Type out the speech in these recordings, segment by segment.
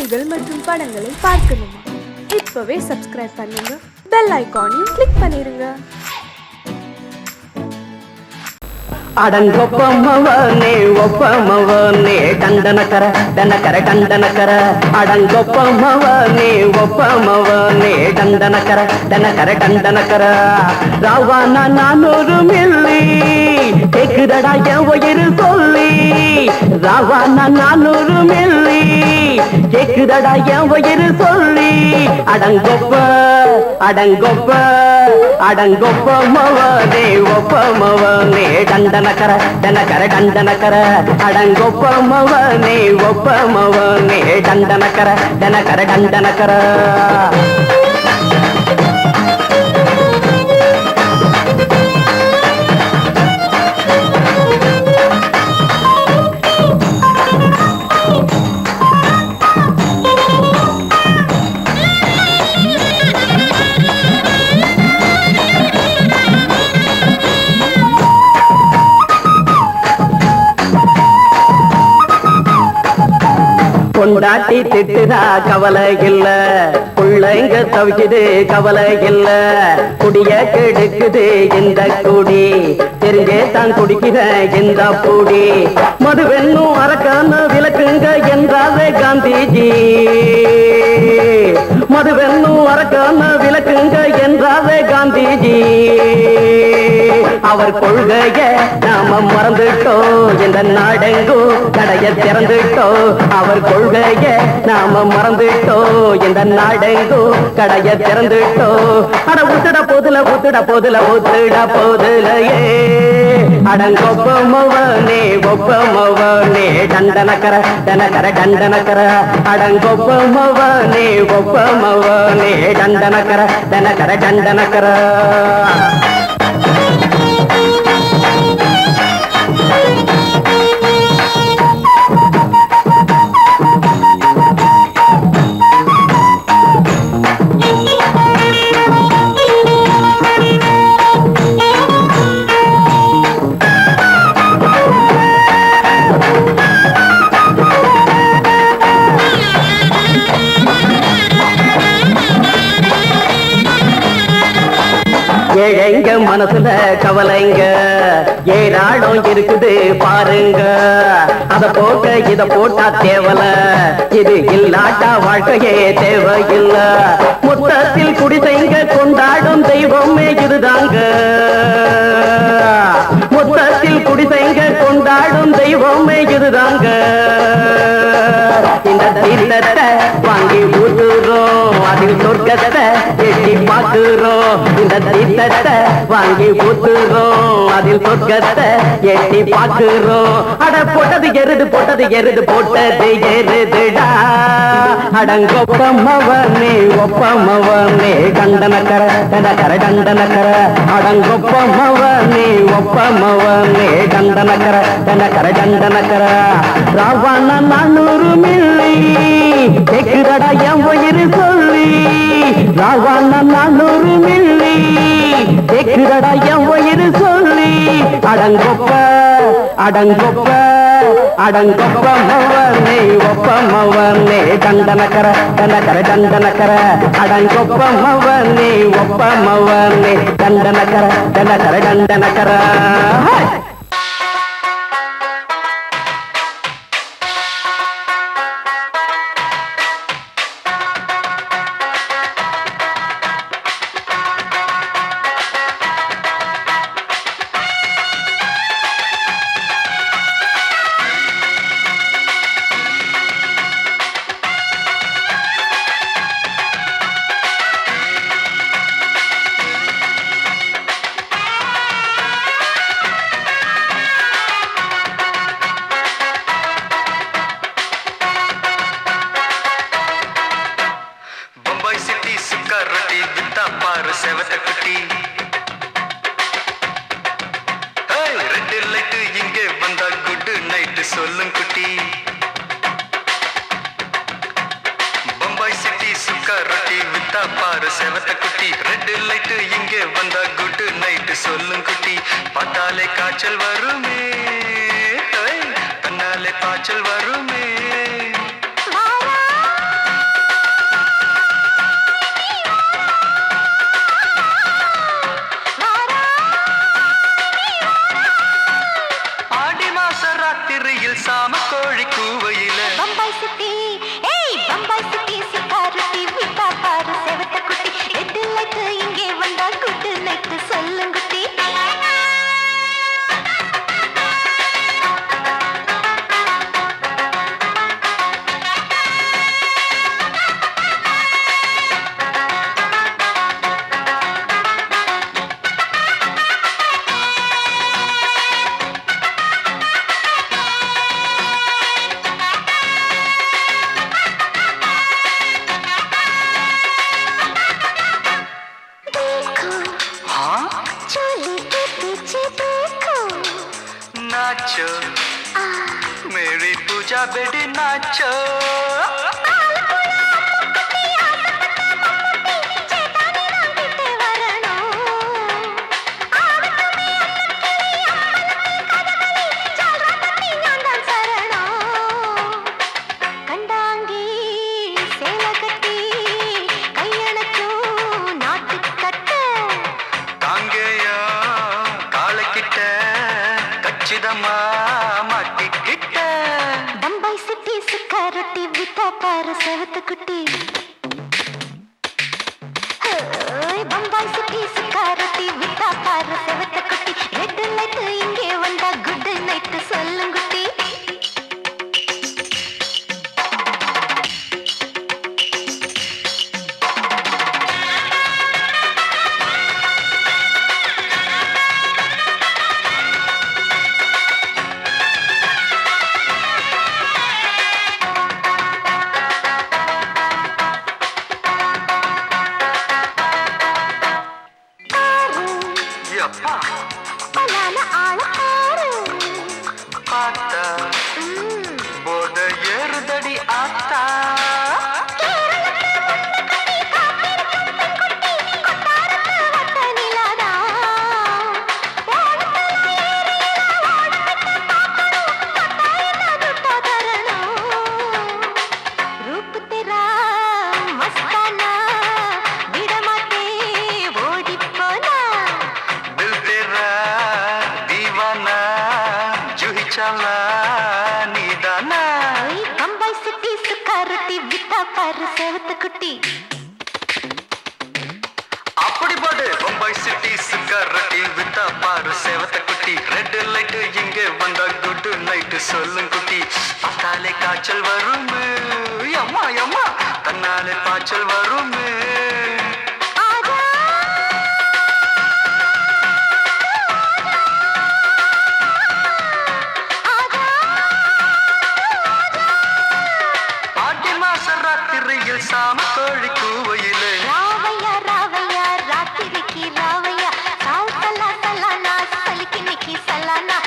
செய்திகள் மற்றும் படங்களை பார்க்கணுமா? இப்பவே சப்ஸ்கிரைப் பண்ணுங்க, பெல் ஐகானையும் கிளிக் பண்ணிருங்க. அடங்கொப்பமவனே ஒப்பமவனே டண்டனக்கர டனக்கர டண்டனக்கர அடங்கொப்பமவனே ஒப்பமவனே டண்டனக்கர டனக்கர டண்டனக்கர ராவானா 400 மில்லி கேக்குதடா என் உயிர் சொல்லி ராவானா 400 மில்லி கேக்குதடா என் உயிர் சொல்லி அடங்கொப்ப அடங்கொப்ப அடங்கொப்பமவனே ஒப்பமவனே டண்டனக்கர டனக்கர டண்டனக்கர அடங்கொப்பமவனே ஒப்பமவனே டண்டனக்கர டனக்கர டண்டனக்கர கொண்டாட்டி திட்டுதா கவலை இல்ல புள்ளைங்க தவிக்குது கவலை இல்ல குடிய கெடுக்குது இந்த குடி தெரிஞ்சே தான் குடிக்கிற இந்த பூடி மதுவென்னும் அரக்கான விளக்குங்க என்றாரே காந்திஜி மதுவென்னும் அரக்கான விளக்குங்க என்றாரே காந்திஜி அவர் கொள்கைய நாம மறந்துட்டோம் இந்த நாடெங்கும் கடைய திறந்துட்டோம் அவர் கொள்கைய நாம மறந்துட்டோம் இந்த நாடெங்கும் கடைய திறந்துட்டோம் அட ஊத்துட போதுல ஊத்துட போதுல ஊத்துட போதுலையே அடங்கொப்பமவனே ஒப்பமவனே டண்டனக்கர டனக்கர டண்டனக்கர அடங்கொப்பமவனே ஒப்பமவனே டண்டனக்கர டனக்கர டண்டனக்கர ஏழைங்க மனசுல கவலைங்க ஏராளம் இருக்குது பாருங்க அத போட்ட இத போட்டா தேவல இது இல்லாட்டா வாழ்க்கையே தேவையில்ல மொத்தத்தில் குடிசைங்க கொண்டாடும் தெய்வமே இதுதாங்க மொத்தத்தில் குடிசைங்க கொண்டாடும் தெய்வமே இதுதாங்க இந்த தீர்த்தத்தை வாங்கி ஊத்துறோம் அதில் சொர்க்கத்தை எட்டி பார்க்கிறோம் இந்த தீர்த்தத்தை வாங்கி ஊத்துறோம் அதில் சொர்க்கத்தை எட்டி பார்க்கிறோம் அட போட்டது எருது போட்டது எருதுடா அடங்கொப்பமவனே ஒப்பமவனே டண்டனக்கர டனக்கர டண்டனக்கர அடங்கொப்பமவனே ஒப்பமவனே டண்டனக்கர டனக்கர டண்டனக்கர ராவான 400 மில்லி கேக்குதடா என் உயிர் சொல்லி ராவான 400 மில்லி கேக்குதடா என் உயிர் சொல்லி அடங்கொப்ப அடங்கொப்ப அடங்கொப்பமவனே ஒப்பமவனே டண்டனக்கர டனக்கர டண்டனக்கர அடங்கொப்பமவனே ஒப்பமவனே டண்டனக்கர டனக்கர டண்டனக்கர சொல்லும் குட்டி பம்பாய் சிட்டி சுக்கா ரொட்டி வித்தா பாரு செவத்த குட்டி ரெட் லைட் இங்கே வந்தா குட் நைட் சொல்லும் குட்டி பார்த்தாலே காய்ச்சல் வருமே தன்னாலே காய்ச்சல் வருமே வெடி நாச்சோ மாட்டிக்கிட்ட பம்பாய் சிட்டி சுக்காரொட்டி வித்தா பாரு செவத்து குட்டி பம்பாய் சிட்டி சுக்காரொட்டி வித்தா பாரு செவத்து குட்டி ரெட் லைட் இங்கே வந்தா குட் நைட் சொல்லுங்குட்டி போத ஏறுதடி ஆத்தா பம்பாய் சிட்டி சுக்காரொட்டி வித்தா பாரு செவத்து குட்டி அப்படி போடு பம்பாய் சிட்டி சுக்காரொட்டி வித்தா பாரு செவத்த குட்டி ரெட் லைட் இங்கே வந்தா குட் நைட் சொல்லும் குட்டி பார்த்தாலே காய்ச்சல் வரும் அம்மா அம்மா தன்னாலே பாய்ச்சல் வரும் சாம கோழி கூவையிலே ராவையா ராவையா ராத்திரிக்கு ராவையா சால் சல்லா சல்லானா சலிக்கு நிக்கி சல்லானா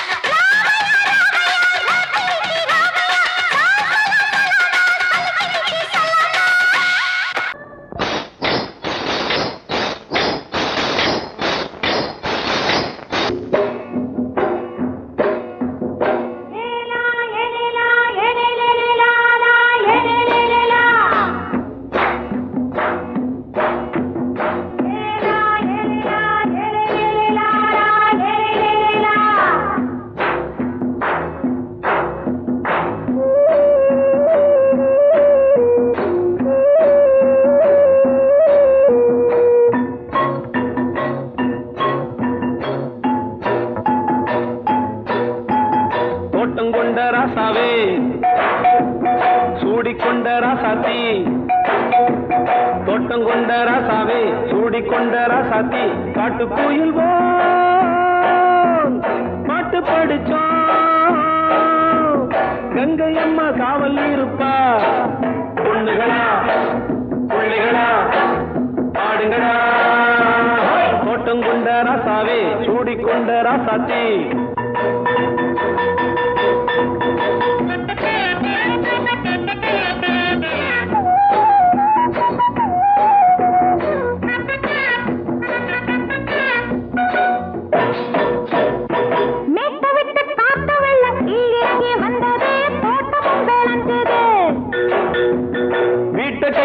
கொண்ட ராசாவே சூடிக்கொண்ட ராசாத்தி தோட்டம் கொண்ட ராசாவே சூடிக்கொண்ட ராசாத்தி காட்டு கோயில் பாட்டு படிச்சோம் கங்கை அம்மா காவல் இருப்பா பொண்ணுகளா பிள்ளைகளா ஆடுங்களா தோட்டம் கொண்ட ராசாவே சூடிக்கொண்ட ராசாத்தி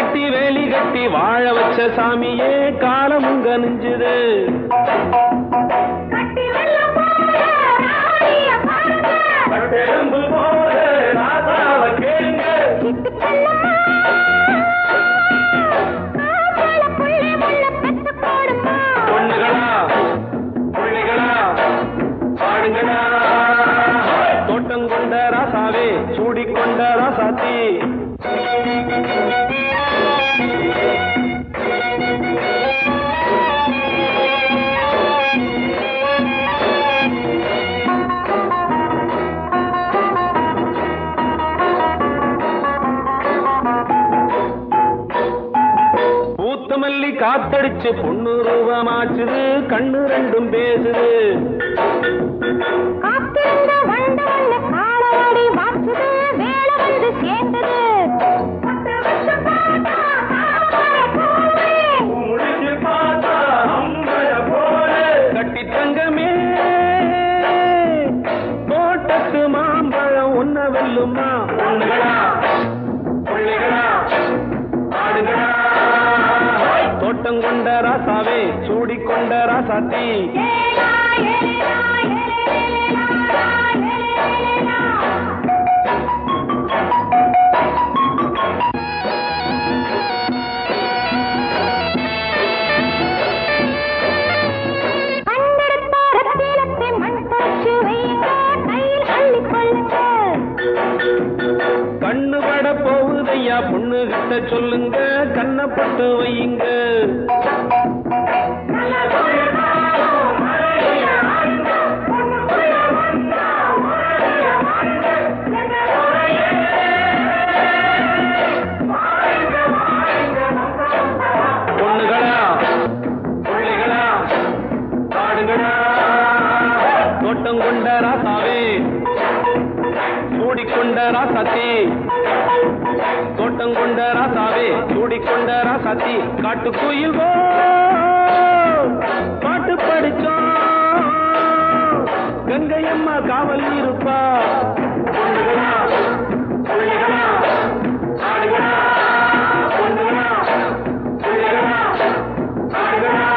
கட்டி வேலி கட்டி வாழ வச்ச சாமியே காலமும் கனிஞ்சுது பொண்ணுகளா பிள்ளைகளா பாடுங்களா தோட்டம் கொண்ட ராசாவே சூடிக்கொண்ட ராசாத்தி மல்லி காத்தடிச்சு பொண்ணு ரூபமாச்சுது கண்ணு ரெண்டும் பேசுது காத்திருந்த வண்டு காலவாடி வாச்சுது வேளவன் கொண்ட ராசாவே சூடிக்கொண்ட ராசாத்தி கண்ணு பட போகுதையா பொண்ணு கிட்ட சொல்லுங்க கண்ணப்பட்டு வையுங்க பொண்ணுகளா பிள்ளைகளா பாடுங்களா தோட்டம் கொண்ட ராசாவே சூடிக்கொண்ட ராசாத்தி தோட்டம் கொண்ட ராசாவே சூடிக்கொண்ட ராசாத்தி காட்டுக்குயில் பாட்டு படிச்சோம் கங்கையம்மா காவல் இருப்பா பொண்ணுகளா பிள்ளைகளா ஆடுகளா பொண்ணுகளா பிள்ளைகளா ஆடுகளா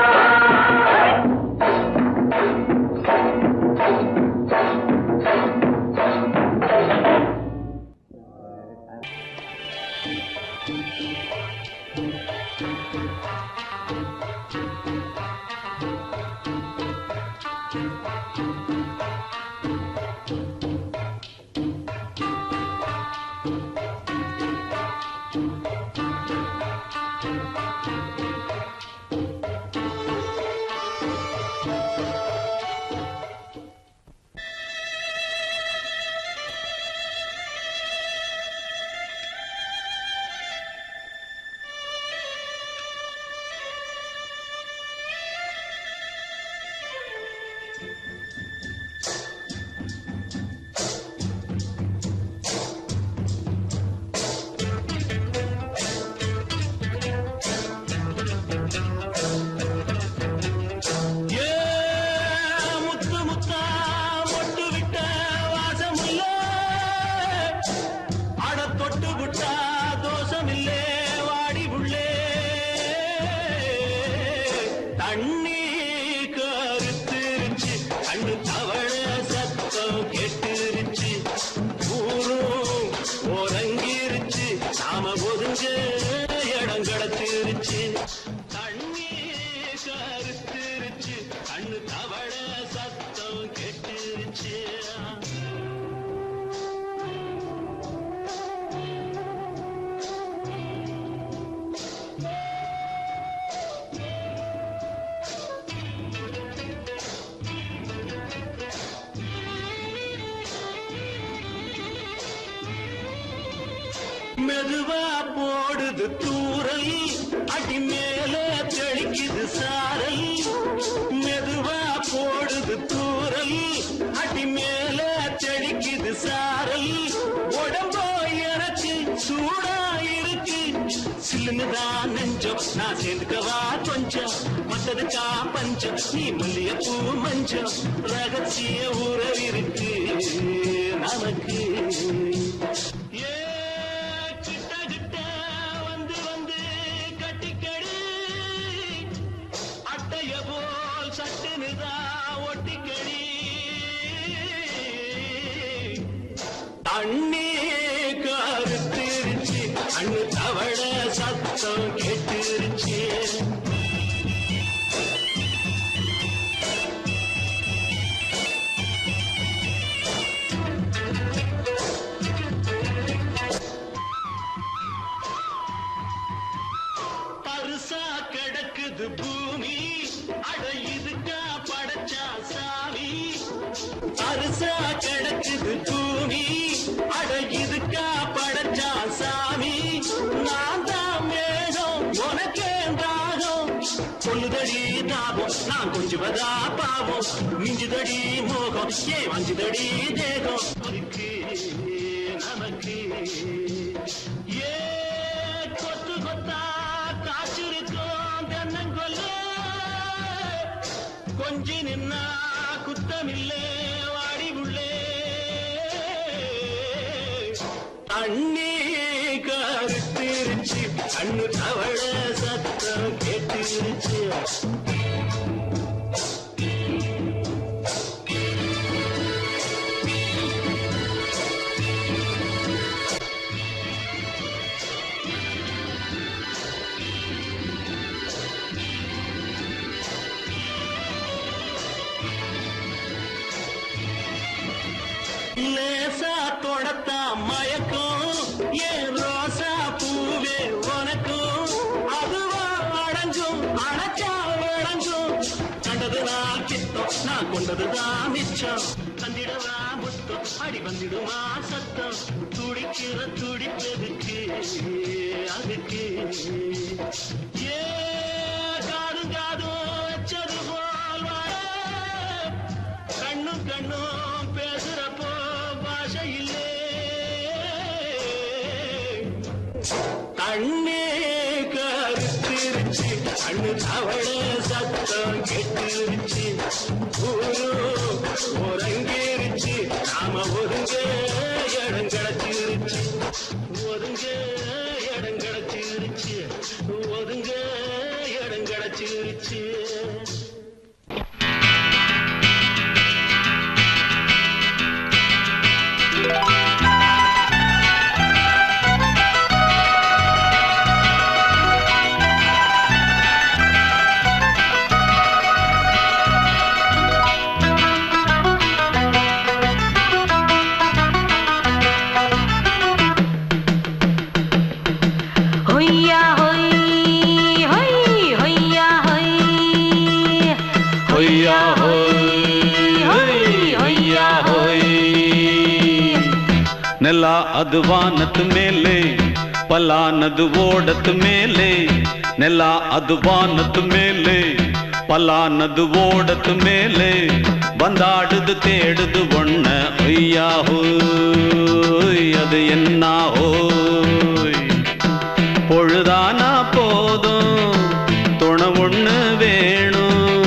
மெதுவா போடுது தூரல் அடி மேல தெளிக்குது சாரல் மெதுவா போடுது தூரல் அடி மேல தெளிக்குது சாரல் உடம்போ எனக்கு சூடா இருக்கு சில்லுதான் நெஞ்சம் நான் சேர்ந்துக்கவா கொஞ்சம் மத்ததுக்கா பஞ்சம் நீ மல்லியப்பூ மஞ்சம் ரகசிய உறவிருக்கு நமக்கு தண்ணி கருத்திருச்சு அண்ணு தவள சத்தம் கேட்டுருச்சு பருசா கிடக்குது பூமி அட இதுக்கா படைச்சா சாமி பருசா கிடக்குது பூமி அட இதுக்கா படைச்சா சாமி நான் தான் மேகம் உனக்கே தாகம் சொல்லுதடி தாபம் நான் கொஞ்சுவதா பாவம் மிஞ்சுதடி மோகம் ஏ வஞ்சுதடி தேகம் நமக்கு ஏ கொத்து கொத்தா காய்ச்சிருக்கோம் தென்னங்கொல்ல கொஞ்சி நின்னா குத்தமில்லே வாடி உள்ளே தண்ணி கருத்திருச்சு கண்ணு தவள சத்தம் கேட்டுருச்சு லேசா தொடத்தா மயக்கும் ஏன் ரோசா பூவே உனக்கும் அதுவா அடங்கும் அடைச்சா வழங்கும் கண்டதுதான் கித்தம் நான் கொண்டதுதான் மிச்சம் தந்திடவா முத்தம் அடி வந்துடுமா சத்தம் துடிக்கிற துடிப்பதுக்கு அதுக்கு ஏ காதும் காதும் வச்சது போல் வாழ கண்ணும் கண்ணும் பேசுறப்போ பாஷை இல்லே கண்ணே கருத்திருச்சு கண்ணு தவள சத்தம் கெட்டுருச்சு ஒருங்கிருச்சு நாம ஒருங்க இடம் கிடைச்சிருச்சு ஒருங்க இடம் கிடைச்சிருச்சு ஒருங்க இடம் கிடைச்சிருச்சு ನೆಲ ಅದು ವಾನದ ಮೇಲೆ ಪಲಾನದು ಓಡದ ಮೇಲೆ ನೆಲ ಅದು ವಾನದ ಮೇಲೆ ಪಲಾನದು ಓಡದ ಮೇಲೆ ಬಂದಾಡುದು தேடுது ஒண்ண ஐயா ஹோய் அது என்ன ஹோய் பொழுதானா போதும் துணை ஒண்ணு வேணும்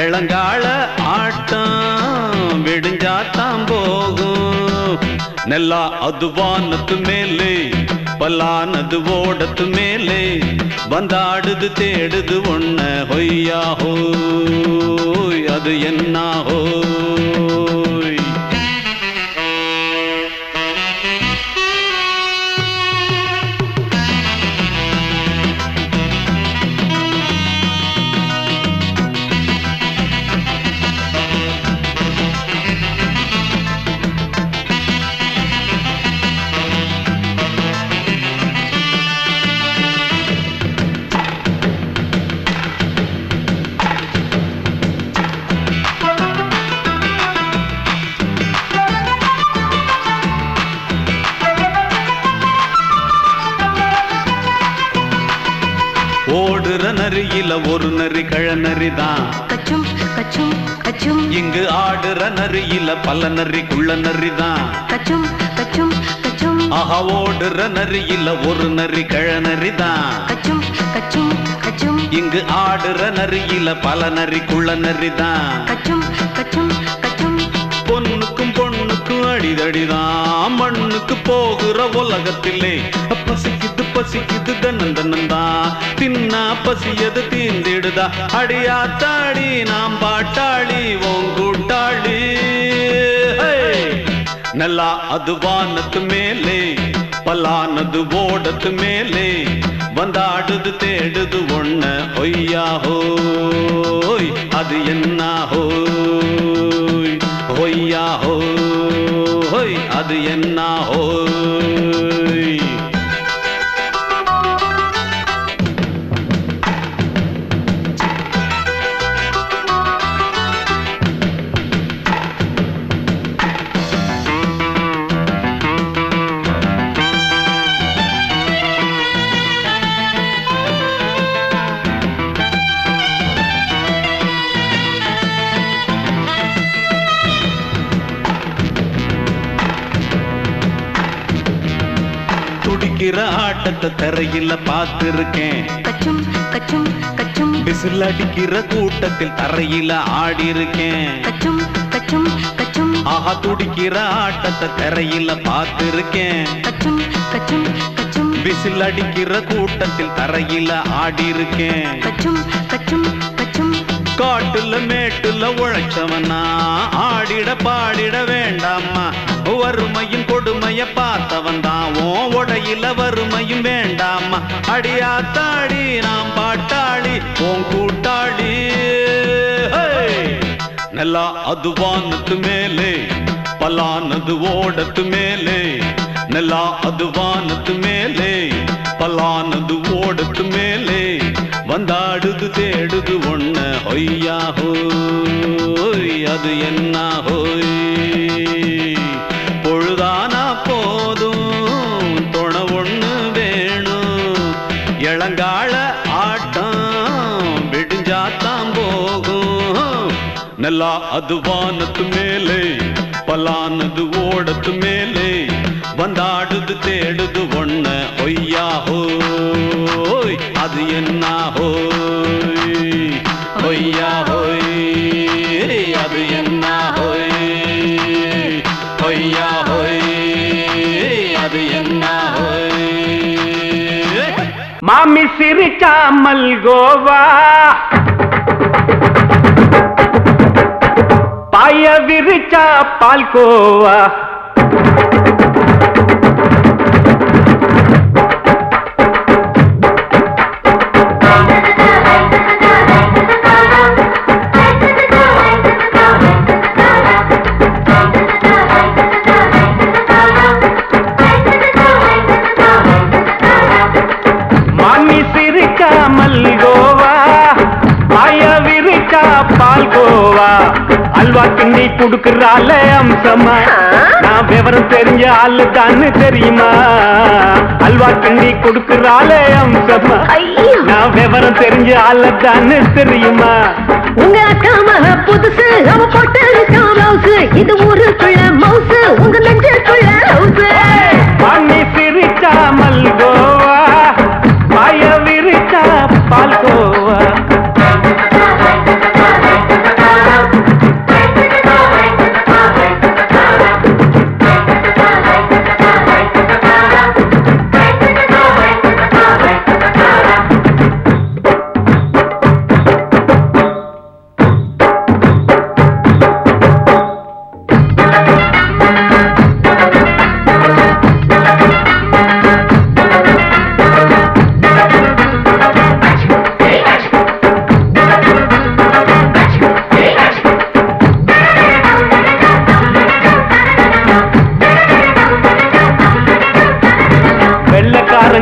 இளங்கால ஆட்டம் விடிஞ்சாத்தான் போகும் ನೆಲ ಅದು ವಾನದ ಮೇಲೆ ಪಲಾನದು ಓಡದ ಮೇಲೆ ಬಂದಾಡುದು தேடுது ஒண்ண ಹೊಯ್ಯಾ ಹೋಯ್ ಅದು என்ன ಹೋಯ್ ஓடுற நரியில ஒரு நரி கழநரிதான் கச்சும் கச்சும் கச்சும் இங்கு ஆடுற நரியில பல நரிக்குள்ள நரிதான் கச்சும் கச்சும் கச்சும் ஆஹா ஓடுற நரியில ஒரு நரி கழநரிதான் கச்சும் கச்சும் கச்சும் இங்கு ஆடுற நரியில பல நரிக்குள்ள நரிதான் கச்சும் கச்சும் கச்சும் பொண்ணுக்கும் பொண்ணுக்கும் அடிதடிதான் மண்ணுக்கு போகிற உலகத்திலே பசிக்குது பசிக்குது தன்னந்தனந்தான் தின்னா பசியது தீந்திடுதா அடியாத்தாடி நாம் பாட்டாளி ஓங்கூட்டாளி ನೆಲ ಅದು ವಾನದ ಮೇಲೆ ಪಲಾನದು ಓಡದ ಮೇಲೆ ಬಂದಾಡುದು தேடுது ஒண்ண ஒய்யா ஹோய் அது என்ன ஹோய் ஒய்யா ஹோய் அது என்ன ஹோய் துடிக்கிற ஆட்டத்தை தரையில பார்த்திருக்கேன் கச்சும் கச்சும் கச்சும் விசில் அடிக்கிற கூட்டத்தில் தரையில ஆடி இருக்கேன் கச்சும் கச்சும் கச்சும் ஆஹா துடிக்கிற ஆட்டத்தை தரையில பார்த்திருக்கேன் கச்சும் கச்சும் கச்சும் விசில் அடிக்கிற கூட்டத்தில் தரையில ஆடி இருக்கேன் கச்சும் கச்சும் காட்டுல மேட்டுல உழைச்சவனா ஆடிட பாடிட வேண்டாமா வறுமையும் கொடுமைய பார்த்தவன் தான் உடையில வறுமையும் வேண்டாமா அடியாத்தாடி நாம் பாட்டாளி உன் கூட்டாளி நல்லா அது வானத்து மேலே பலானது ஓடத்து மேலே நல்லா அது வானத்து மேலே பலானது ஓடத்து மேலே வந்தாடுது தேடுது ஒண்ண ஒய்யா ஹோய் அது என்ன ஹோய் பொழுதானா போதும் துணை ஒண்ணு வேணும் இளங்கால ஆட்டம் விடிஞ்சாத்தான் போகும் நல்லா அது வானத்து மேலே பலானது ஓடத்து மேலே வந்தாடுது தேடுது ஒண்ண ஒய்யா ஹோய் அது என்ன ஹோய் ஒய்யா ஹோய் அது என்ன ஹோய் ஒய்யா ஹோய் அது என்ன ஹோய் மாமி சிரிச்சா மல்கோவா பாய விரிச்சா பால்கோவா மாமி சிரிச்சா மல்கோவா பாய விரிச்சா பால்கோவா அல்வா கிண்ணி குடுக்கறால அம்சமா நான் விவரம் தெரிஞ்ச ஆளு தான்னு தெரியுமா அல்வா கிண்ணி குடுக்கறால அம்சமா நான் விவரம் தெரிஞ்ச ஆளு தான்னு தெரியுமா உங்க அக்கா மக புதுசு அவ போட்டு மவுசு இது ஊருக்குள்ள மவுசு உங்க நெஞ்சுக்குள்ள ஹவுசு மாமி சிரிச்சா மல்கோவா பாய விரிச்சா பால்கோவா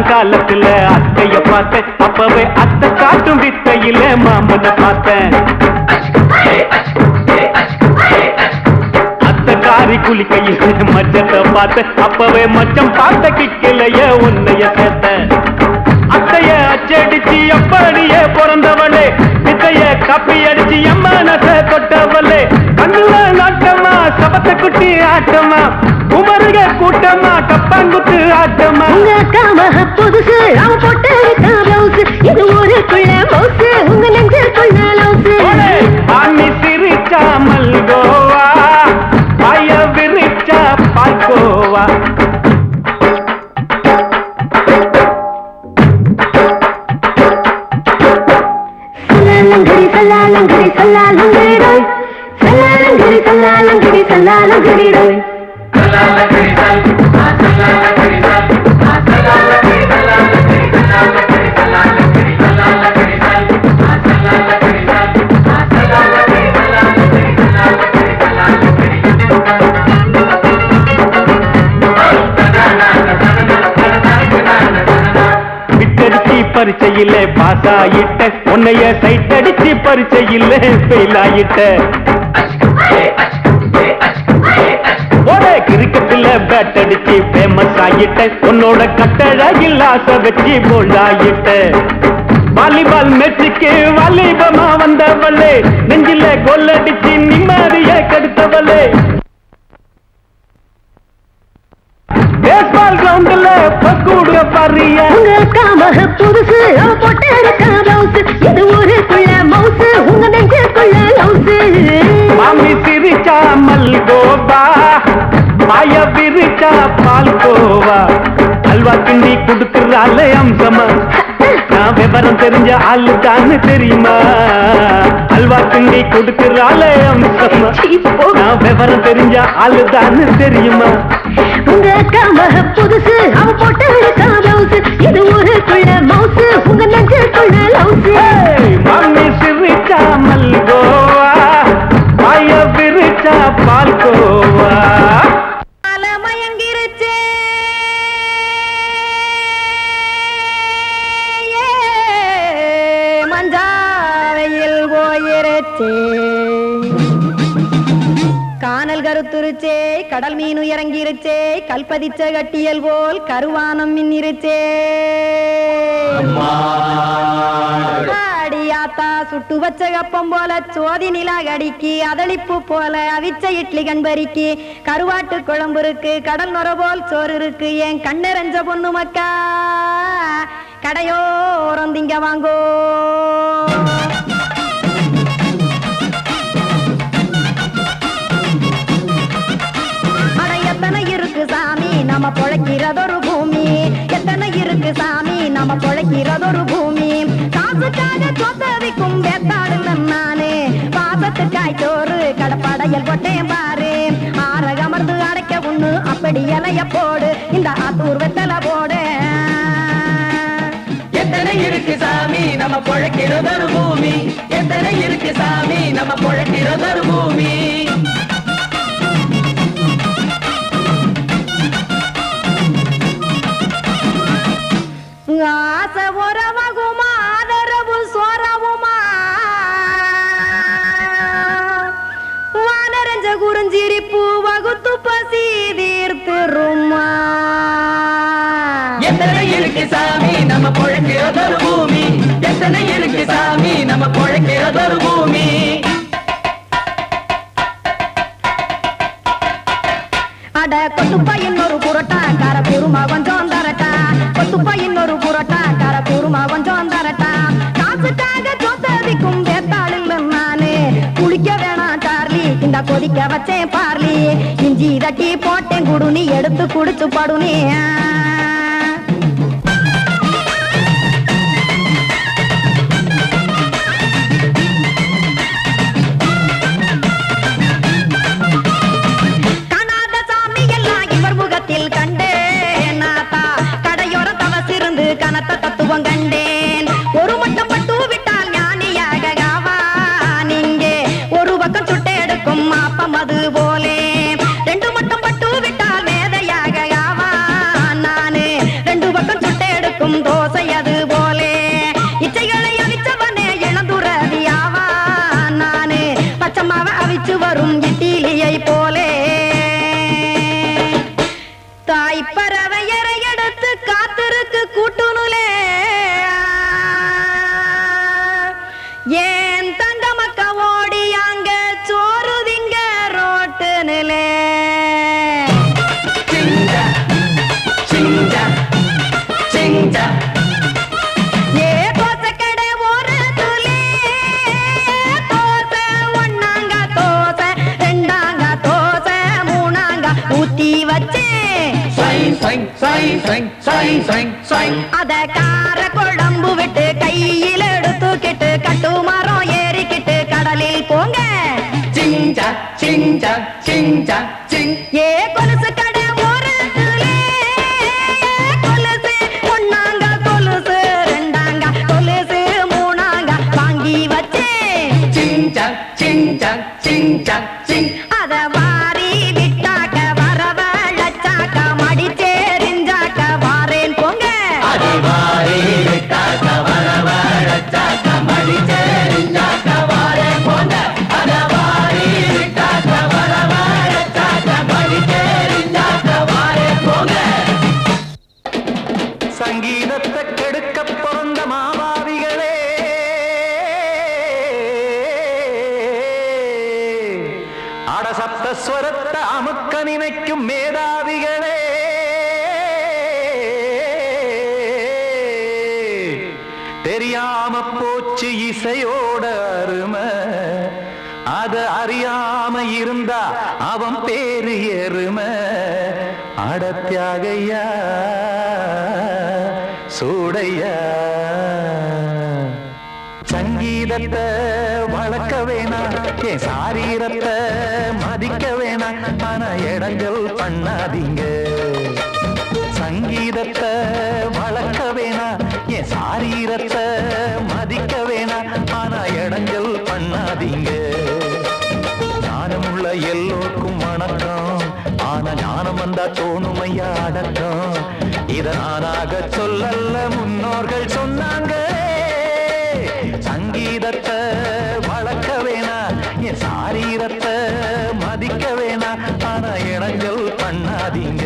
காலத்துல அத்தைய பார்த்தேன் அப்பவே அத்தை காட்டும் வித்தையில மாமனை பார்த்தேன் அத்தை காரி குளிக்கையில மச்சத்தை பார்த்தேன் அப்பவே மச்சம் பார்த்த கிக்கலைய உன்னைய சேர்த்தேன் அத்தைய அச்சடிச்சு அப்படியே பிறந்தவளே வித்தைய காப்பி அடிச்சு எம்மனச தொட்டவளே கண்ணுல நாட்டமா சபத்தை குட்டி ஆட்டமா குமருக கூட்டமா கப்பாங்குத்து ஆட்டமா உங்க அக்கா மக புதுசு அவ போட்டு மவுசு இது ஊருக்குள்ள மவுசு உங்க நெஞ்சுக்குள்ள லவுசு மாமி சிரிச்சா மல்கோவா பாய விரிச்சா பால்கோவா சல்லாலங்கடி சல்லாலங்கடி ரோய் சல்லாலங்கடி சல்லாலங்கடி சல்லாலங்கடி ரோய் பரீட்சையில பாஸ் ஆயிட்ட உன்னைய சைட் அடிச்சு பரீட்சையில ஃபெயில் ஆயிட்ட ஒரே கிரிக்கெட்ல பேட் அடிச்சு ஃபேமஸ் ஆயிட்ட உன்னோட கட்டழகில் ஆசை வச்சு போல்ட் ஆயிட்ட வாலிபால் மேட்சுக்கு வாலிபமா வந்தவளே நெஞ்சில கோல் அடிச்சு நிம்மதிய கெடுத்தவளே பேஸ்பால் கிரவுண்ட்ல பக்கூடுற பாரியா உங்க அக்கா மக புதுசு அவ போட்டு மவுசு இது ஊருக்குள்ள மவுசு உங்க நெஞ்சுக்குள்ள லவுசு மாமி சிரிச்சா மல்கோவா பாய விரிச்சா பால்கோவா அல்வா கிண்டி குடுக்கறால அம்சமா நான் விவரம் தெரிஞ்ச ஆளுதான்னு தெரியுமா? அல்வா கிண்டி கொடுக்கிறாளே அம்சமா. நான் விவரம் தெரிஞ்ச ஆளுதான்னு தெரியுமா? உங்க அக்கா மக புதுசு, அவ போட்டு பிளவுஸ், இது ஊருக்குள்ள மவுசு, உங்க நெஞ்சுக்குள்ள லவுசு. மாமி சிரிச்சா மல்கோவா, மாய விரிச்சா பால்கோவா. மயங்கிருச்சே மஞ்சாவையில் போயிருச்சே, கானல் கருத்துருச்சே, கடல் மீன் இறங்கிருச்சே, கல்பதிச்ச கட்டியல் போல் கருவானம் மின்னிருச்சே. அடியாத்தா சுட்டு வச்ச கப்பம் போல சோதி நிலா கடிக்கு, அதளிப்பு போல அவிச்ச இட்லி கண்பறிக்கு, கருவாட்டு குழம்பு இருக்கு, கடல் நுர போல் சோறு இருக்கு, என் கண்ணெரஞ்ச பொண்ணு மக்கா கடையோரம் திங்க வாங்கோ. எத்தனை இருக்கு சாமி நம்ம பொழைக்கிறதொரு பூமி, எத்தனை இருக்கு சாமி நம்ம பொழைக்கிறதொரு பூமி. காசுக்காக சொத்தவிக்கும் வேத்தாடுல நானே, பாசத்துக்காய் சோறு கடப்படையல் போட்டேன் பாரு. ஆரகமர்ந்து அடைக்க ஒண்ணு அப்படி இலைய போடு, இந்த ஆத்தூர் வெத்தலை போடு. எத்தனை இருக்கு சாமி நம்ம பொழைக்கிறதொரு பூமி, எத்தனை இருக்கு சாமி நம்ம பொழைக்கிறதொரு பூமி. ஆசை உறவகுமா ஆதரவு சோறவுமா, வானரஞ்ச குறிஞ்சிரிப்பு வகுத்து பசி தீர்த்துருமா. எத்தனை இருக்கு சாமி நம்ம பொழைக்கிறதொரு பூமி, எத்தனை இருக்கு சாமி நம்ம பொழைக்கிறதொரு பூமி. அட கொத்துப்பா இன்னொரு புரோட்டா கார குருமா கொஞ்சம் தரட்டா, கொத்துப்பா இன்னொரு புரோட்டா கார குருமா கொஞ்சம் தரட்டா. காசுக்காக சொத்ததிக்கும் வேத்தாளில் நானே, குளிக்க வேணாம் சார்லி இந்த கொதிக்க வச்சேன் பார்லி, இஞ்சி தட்டி போட்டேன் குடுனி எடுத்து குடிச்சு படுனி. கனத்த தத்துவம் கண்டேன், ஒரு மட்டம் பட்டு விட்டால் ஞானியாக ஆவான் இங்கே, ஒரு பக்கம் சுட்டு எடுக்கும் மாப்பம் அது போலே, ரெண்டு மட்டம் பட்டு விட்டால் மேதையாக ஆவான் நானு, ரெண்டு பக்கம் சுட்டு எடுக்கும் தோசை அது போலே, இச்சைகளை அவிச்சவனே இளந்துறவி ஆவான் நானு, பச்சமாவ அவிச்சு வரும் இட்டிலியை போலே. தாய்ப்பறவையரை எடுத்து காத்திருக்கு கூட்டுனுலே, ஏன் தங்க மக்க ஓடி அங்க சோறுதிங்க ரோட்டு நிலே. ஏ தோசைக்கடை ஓரத்துலே, தோசை ஒன்னாங்க தோசை, ரெண்டாங்க தோசை, மூணாங்க ஊத்தி வச்சே, அத கார குழம்பு விட்டு கையில் எடுத்துக்கிட்டு கட்டு மரம் ஏறிக்கிட்டு கடலில் போங்க. ஏ கொலுசு கடை ஓரத்துலே, கொலுசு ஒன்னாங்க கொலுசு, ரெண்டாங்க கொலுசு, மூணாங்க வாங்கி வச்சே, அத வாரி விட்டாக்க வரவழைச்சாக்க மடிச்சேரிஞ்சாக்க வாரேன் போங்க. சங்கீதத்தை கெடுக்க பிறந்த மாவாதிகளே, அடசப்த ஸ்வரத்தை அமுக்க நினைக்கும் மேதாவிகளே, தெரியாம போச்சு இசையோட அருமை, அத அறியாம இருந்தா அவன் பேரு எருமை. அடத்தியாகையா சூடையா சங்கீதத்தை வளர்க்க வேணாம் என் சாரீரத்தை மதிக்க வேணாம் ஆனா இடங்கள் பண்ணாதீங்க சங்கீதத்தை வளர்க்க வேணாம் என் சாரீரத்தை மதிக்க வேணாம் ஆனா இடங்கள் பண்ணாதீங்க ஞானமுள்ள எல்லோருக்கும் வணக்கம் ஆனா ஞானம் வந்தா தோணுமையா அடக்கம் இத நானாக சொல்லல்ல முன்னோர்கள் சொன்னாங்க சங்கீதத்தை வளர்க்க வேணா என் சாரீரத்தை மதிக்க வேணா ஆனா இடங்கள் பண்ணாதீங்க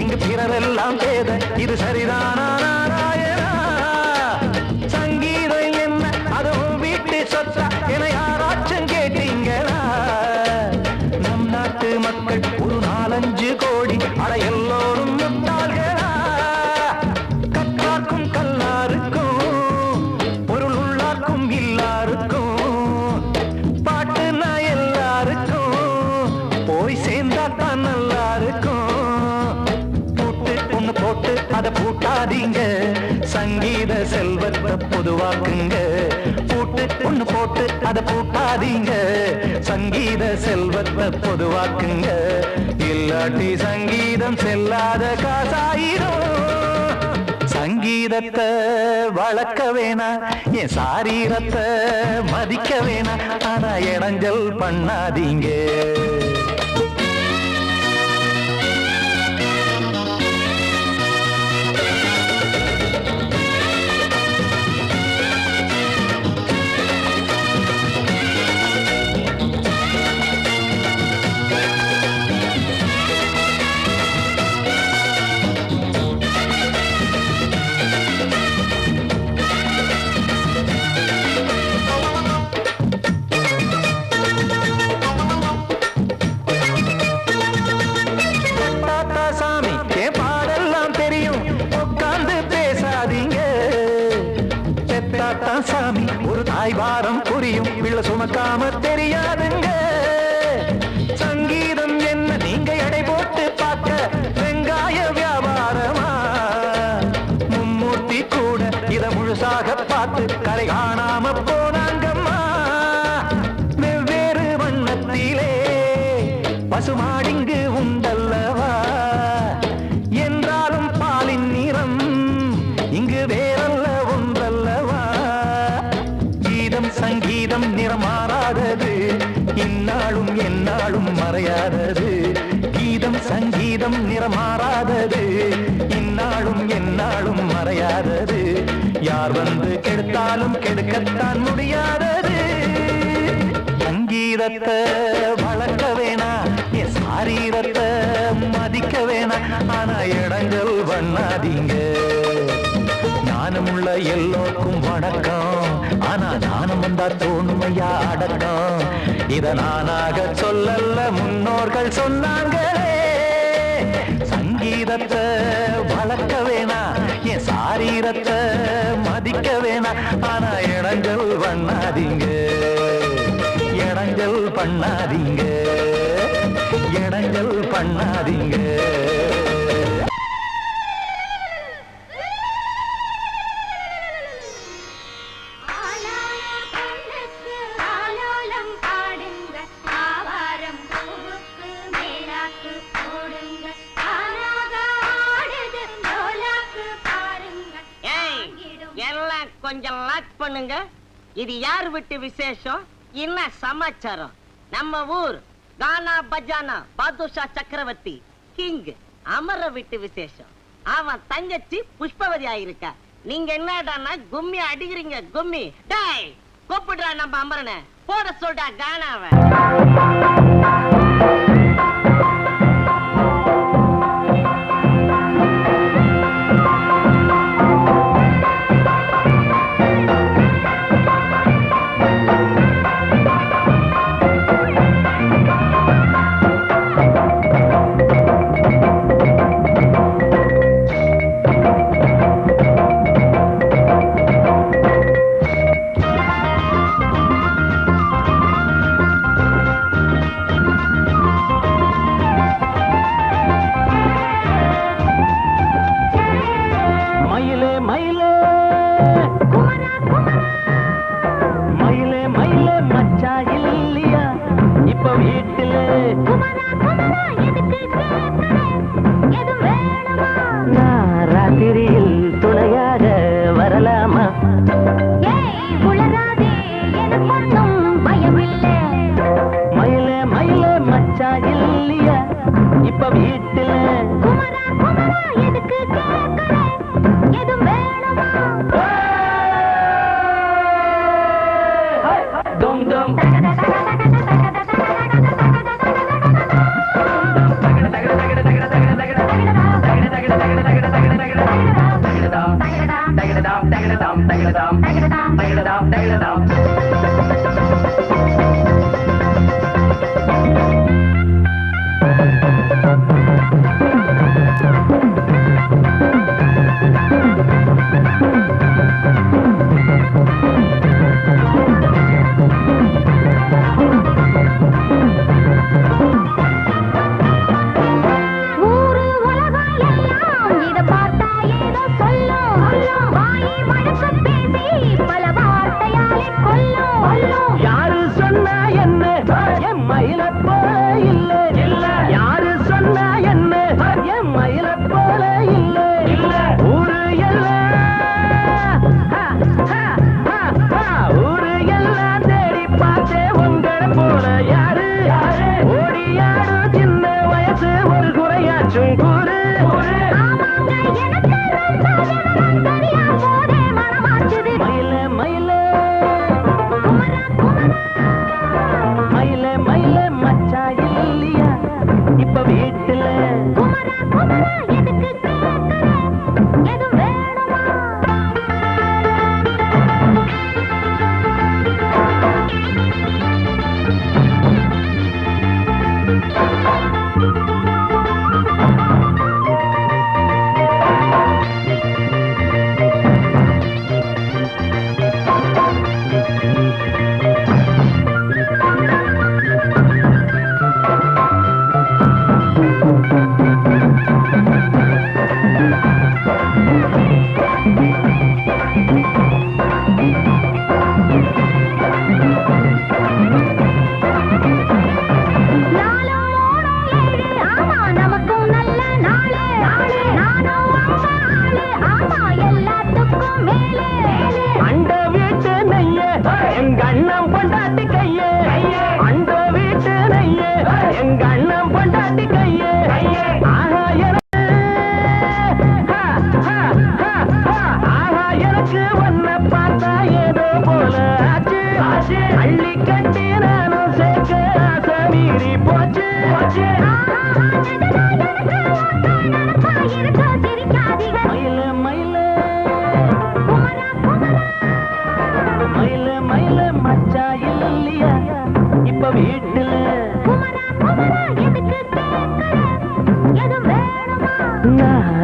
இங்கு பிறரெல்லாம் பேத இது சரிதானா நாராயணா சங்கீதம் என்ன அதுவும் வீட்டு சொத்தா என யாராச்சும் கேட்டீங்களா நம் நாட்டு மக்கள் ஒரு 4-5 கோடி அட எல்லோரும் முட்டாள்களா கற்றார்க்கும் கல்லாருக்கும் பொருள் உள்ளார்க்கும் இல்லாருக்கும் பாட்டுனா எல்லாருக்கும் போய் சேர்ந்தா தான் நல்லா இருக்கும் போட்டு அத பூட்டாதீங்க சங்கீத செல்வத்தை பொதுவாக்குங்க பூட்டு ஒண்ணு போட்டு அத பூட்டாதீங்க சங்கீத செல்வத்தை பொதுவாக்குங்க இல்லாட்டி சங்கீதம் செல்லாத காசாயிரும் சங்கீதத்தை வளர்க்க வேணா என் சாரீரத்தை மதிக்க வேணா ஆனா இடைஞ்சல் பண்ணாதீங்க சாமி ஒரு தாய் வாரம் புரியும் பிள்ளை சுமக்காம தெரியாதுங்க சங்கீதம் என்ன நீங்க எடை போட்டு பார்க்க வெங்காய வியாபாரமா மும்மூர்த்தி கூட இத முழுசாக பார்த்து கரை காணாம போனாங்கம்மா வெவ்வேறு வண்ணத்திலே பசுமாடிங்கு உண்டல்லவா என்றாலும் பாலின் நிறம் இங்கு வேறல்ல ஒன்றல்லவா சங்கீதம் நிறமாறாதது இந்நாளும் எந்நாளும் மறையாதது கீதம் சங்கீதம் நிறமாறாதது இந்நாளும் எந்நாளும் மறையாதது யார் வந்து கெடுத்தாலும் கெடுக்கத்தான் முடியாதது சங்கீதத்தை வளர்க்க வேணா என் சாரீரத்தை மதிக்க வேணா ஆனா இடங்கள் பண்ணாதீங்க ஞானமுள்ள எல்லோருக்கும் வணக்கம் ஆனா ஞானம் வந்தா தோணுமையா அடக்கம் இத நானாக சொல்லல்ல முன்னோர்கள் சொன்னாங்களே சங்கீதத்தை வளர்க்க வேணா என் சாரீரத்தை மதிக்க வேணா ஆனா இடங்கள் பண்ணாதீங்க இடங்கள் பண்ணாதீங்க இடங்கள் பண்ணாதீங்க கொஞ்சம் லாக் பண்ணுங்க இது யார் விட்டு விசேஷம் என்ன சமாச்சாரம் நம்ம ஊர் கானா பஜானா பாதுஷா சக்கரவர்த்தி கிங் அமர விட்டு விசேஷம் அவன் தங்கச்சி புஷ்பவதி ஆயிருக்கா நீங்க என்னடானா கும்மி அடிக்கிறீங்க கும்மி டேய் கூப்பிடுறா நம்ம அமரனை போட சொல்டா கானாவ.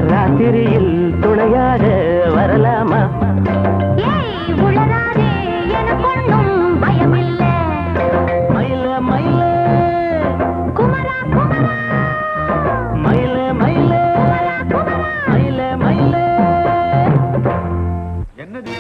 ராத்திரியில் துணையாக வரலாமா? உளராதே எனக்கொன்னும் பயமில்லை. மயில மயில குமரா குமரா மயில மயில மயில மயில என்னது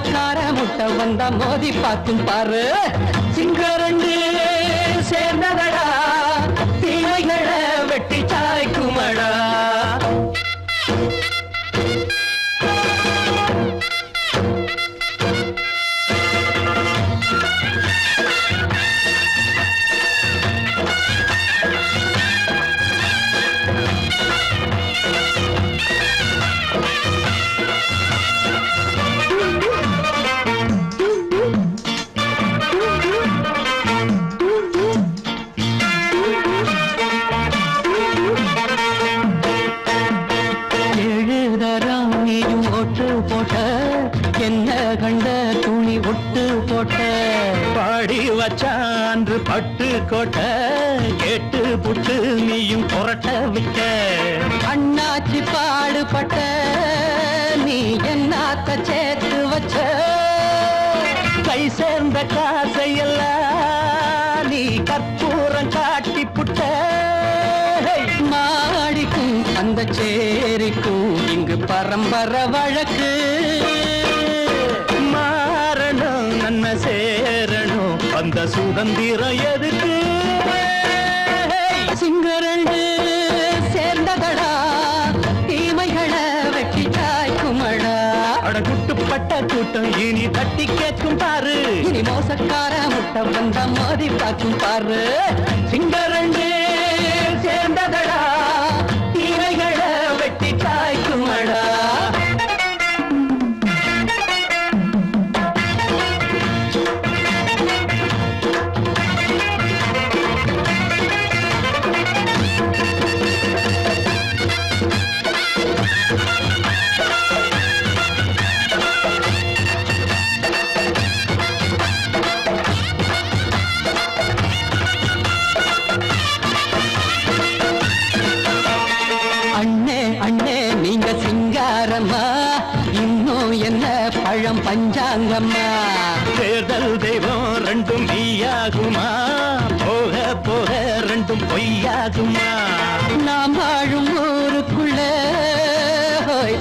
மோசக்கார முட்டை வந்தா மோதி பார்க்கும் பாரு சிங்கரண்டு சேர்ந்ததடா தீமைகளை வெட்டி சாய்க்குமடா வச்சான்று பட்டு கோட்டை கேட்டு புட்டு நீயும் புரட்ட விட்ட அண்ணாச்சி பாடுபட்ட நீ என்னாத்த சேர்த்து வச்ச கை சேர்ந்த காசையெல்லாம் நீ கற்பூரம் காட்டி புட்ட மாடிக்கும் அந்த சேரிக்கும் இங்கு பரம்பரை வழக்கு மாறணும் நன்மை சேரணும் அந்த சுதந்திரம் எதுக்கு சிங்கரண்டு சேர்ந்ததடா தீமைகளை வெட்டி சாய்க்குமடா அட குட்டுப்பட்ட கூட்டம் இனி தட்டி கேட்கும் பாரு இனி மோசக்கார முட்டை வந்த மோதி பார்க்கும் பாரு சிங்கரண்டு சேர்ந்ததடா தீமைகளை வெட்டி சாய்க்குமடா பஞ்சாங்கம்மா தேர்தல் தெய்வம் ரெண்டும் மெய்யாகுமா போக போக ரெண்டும் பொய்யாகுமா நாம் வாழும் ஊருக்குள்ள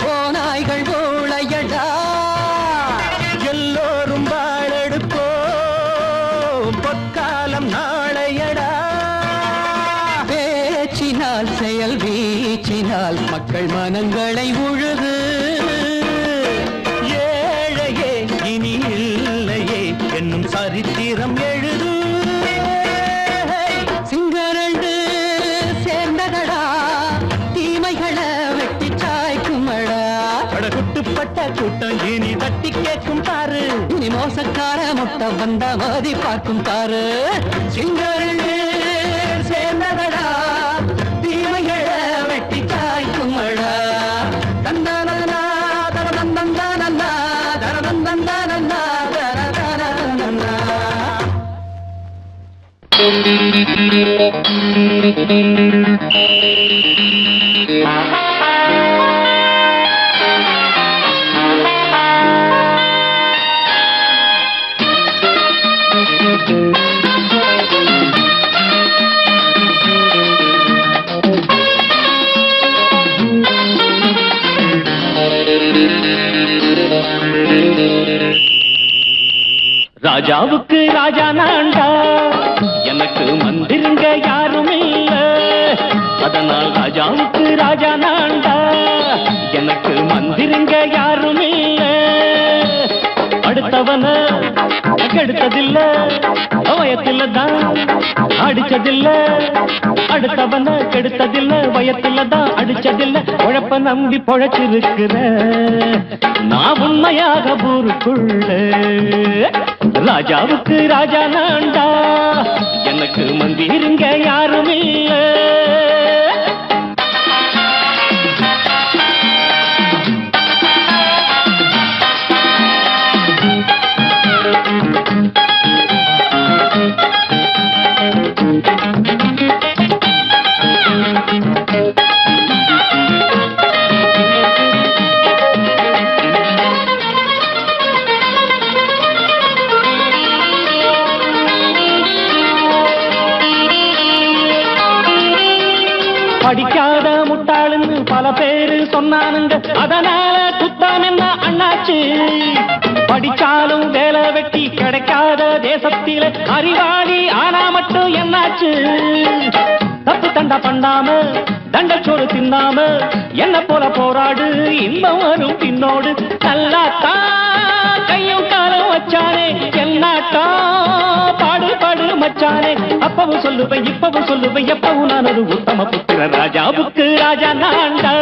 போனாய்கள் ஊழையடா எல்லோரும் வாழெடுப்போ பொற்காலம் நாளையடா பேச்சினால் செயல் வீச்சினால் மக்கள் மனங்களை உழுது சரித்திரம் எழுது சிங்கரண்டு சேர்ந்ததடா தீமைகளை வெட்டி சாய்க்குமடா குட்டுப்பட்ட கூட்டம் இனி தட்டி கேட்கும் பாரு இனி மோசக்கார முட்டை வந்த மோதி பார்க்கும் பாரு சிங்கரண்டு சேர்ந்ததடா தீமைகளை வெட்டி சாய்க்குமடா தந்தானா தரதந்தந்தானா தரதந்தந்தானா ராஜாவுக்கு ராஜா நான்டா எனக்கு மந்திருங்க யாரும் இல்ல அதனால் ராஜாவுக்கு ராஜா நான்டா எனக்கு மந்திருங்க யாரும் இல்ல அடுத்தவன கெடுத்ததில்ல வயத்தில தான் அடிச்சதில்ல அடுத்தவன கெடுத்ததில்ல வயத்தில தான் அடிச்சதில்ல உழப்ப நம்பி பொழைச்சிருக்கிற நான் உண்மையாக ஊருக்குள்ள ராஜாவுக்கு ராஜா நான்டா எனக்கு மந்திருங்க யாரும் இல்ல படிக்காத முட்டாளுன்னு பல பேரு சொன்னானுங்க அதனால குத்தான் என்ன அண்ணாச்சு படிச்சாலும் வேலை வெட்டி கிடைக்காத தேசத்தில அறிவாளி ஆனா மட்டும் என்னாச்சு? தப்பு தண்டா பண்ணாம தண்டச்சோறு தின்னாம என்ன போல போராடு, இன்பம் வரும் பின்னோடு. நல்லாத்தான் கையும் காலம் வச்சானே, என்னாட்டா பாடு பாடு மச்சானே. அப்பவும் சொல்லுவேன் இப்பவும் சொல்லுவேன், எப்பவும் நான் ஒரு உத்தம புத்திர. ராஜாவுக்கு ராஜா நான்டா,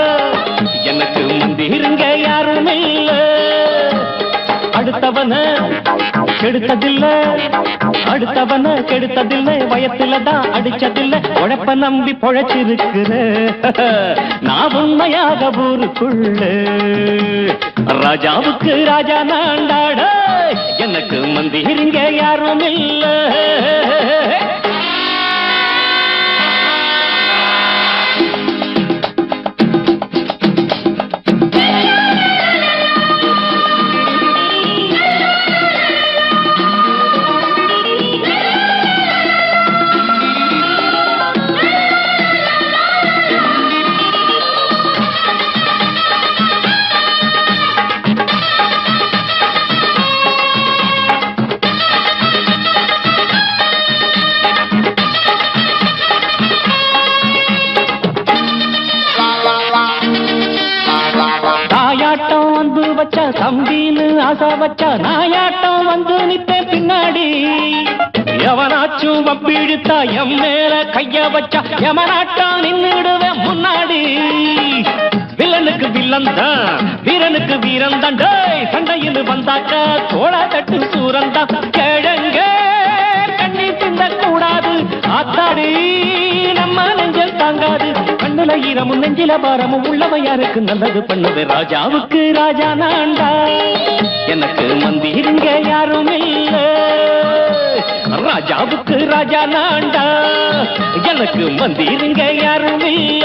எனக்கு மந்திருங்க யாரும் இல்ல. அடுத்தவன கெடுத்ததில்ல, அடுத்தவன கெடுத்ததில்லை, வயத்துலதான் அடிச்சதில்லை. உழைப்ப நம்பி பொழைச்சிருக்கிற நான் உண்மையாக ஊருக்குள்ள. ராஜாவுக்கு ராஜா நான்டாட, எனக்கு மந்திரிங்க யாரும் இல்ல. தம்பின்னு ஆசா வச்சா நாயாட்டம் வந்து நித்தேன் பின்னாடி. எவனாச்சும் வப்பிழுத்தா எம் மேல கைய வச்சா எவனாட்டம் நின்னுடுவேன் முன்னாடி. வில்லனுக்கு வில்லன் தான், வீரனுக்கு வீரன் தான். சண்டையில் வந்தாக்கா தோளா தட்டு சூரன் தான். கிழங்க கண்ணி திந்த கூடாது, ஆத்தாடி நம்ம நெஞ்சல் தாங்காது. கண்ணுல ஈரமும் நெஞ்சில பாரமும் உள்ளவன் யாருக்கு நல்லது பண்ணுது. ராஜாவுக்கு ராஜா நான்டா, எனக்கு மந்திருங்க யாரும் இல்ல. ராஜாவுக்கு ராஜா நான்டா, எனக்கு மந்திருங்க யாரும் இல்ல.